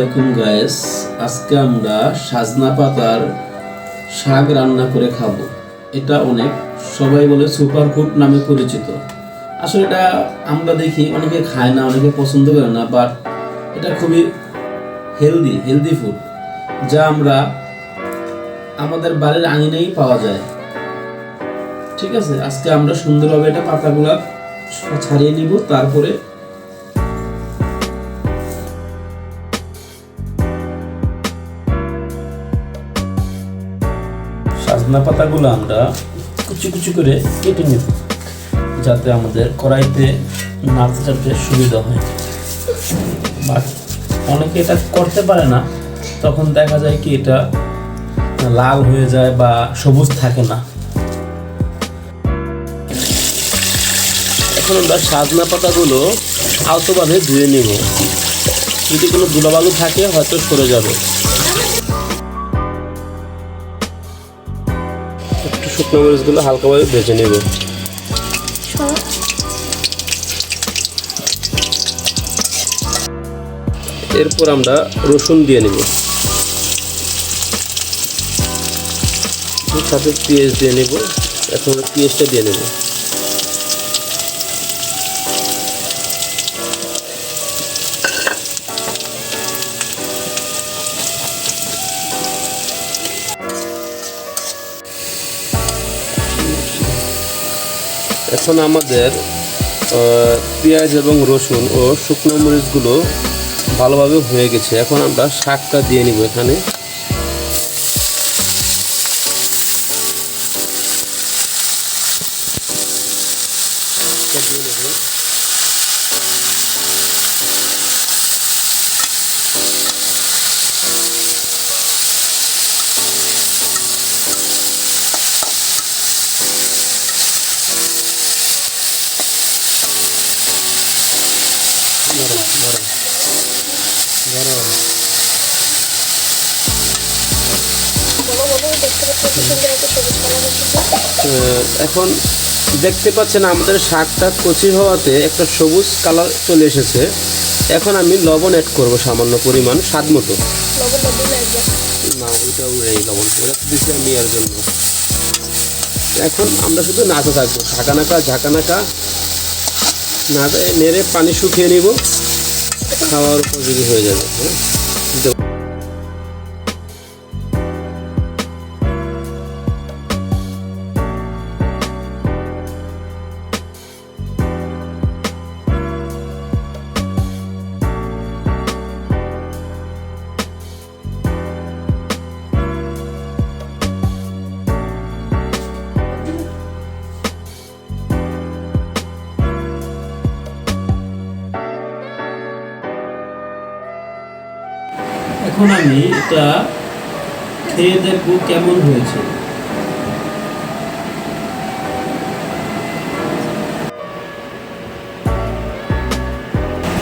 আলাইকুম গাইস, আজকে আমরা সাজনা পাতার শাক রান্না করে খাবো। এটা অনেক সবাই বলে সুপারফুড নামে পরিচিত। আসলে এটা আমরা দেখি অনেকে খায় না, অনেকে পছন্দ করে না, বাট এটা খুবই হেলদি ফুড, যা আমরা আমাদের বাড়ির আঙিনায় পাওয়া যায়। ঠিক আছে, আজকে আমরা সুন্দরভাবে এটা পাতাগুলা ছাড়িয়ে নিব। তারপরে সাজনা পাতাগুলো আমরা কুচি কুচি করে কেটে নেব, যাতে আমাদের কড়াইতে নাড়তে সুবিধা হয়। বাট অনেকে এটা করতে পারে না, তখন দেখা যায় কি এটা লাল হয়ে যায় বা সবুজ থাকে না। এখন আমরা সাজনা পাতাগুলো আলতোভাবে ধুয়ে নেব, যদি কোনো ধুলাবালু থাকে হয়তো সরে যাবে। একটু শুকনো মরিচগুলো হালকাভাবে ভেজে নেব। এরপর আমরা রসুন দিয়ে নেব, সাথে পেঁয়াজ দিয়ে নেব। এখন আমরা পেঁয়াজটা দিয়ে নেব। এখন আমাদের পেঁয়াজ এবং রসুন ও শুকনো মরিচগুলো ভালোভাবে হয়ে গেছে। এখন আমরা শাকটা দিয়ে নিব। এখানে এখন দেখতে পাচ্ছেন আমাদের শাকটা কচি হওয়াতে একটা সবুজ কালার চলে এসেছে। এখন আমি লবণ অ্যাড করব সামান্য পরিমাণ, স্বাদ মতো। না, ওইটাও এই লবণ ওটা দিচ্ছি আমি এর জন্য। এখন আমরা শুধু নাড়তে থাকবো, ঝাঁকানাকা নেড়ে পানি শুকিয়ে নিব, খাওয়ার উপযোগী হয়ে যাবে। এখন আমি এটা খেয়ে দেখবো কেমন হয়েছে।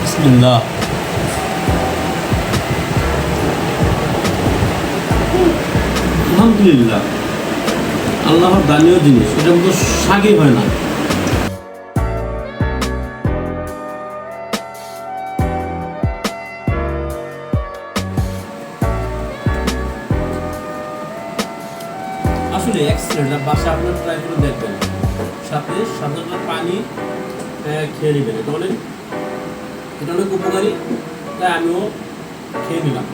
বিসমিল্লাহ। আলহামদুলিল্লাহ, আল্লাহর দানীয় জিনিস, এটা মতো শাকই হয় না। আসলে এক্সেলেন্ট, বাসা আপনার ট্রাই করে দেখবেন, সাথে সাধারণ পানি খেয়ে নেবেন। এটা অনেক উপকারী, তাই আমিও খেয়ে নিলাম।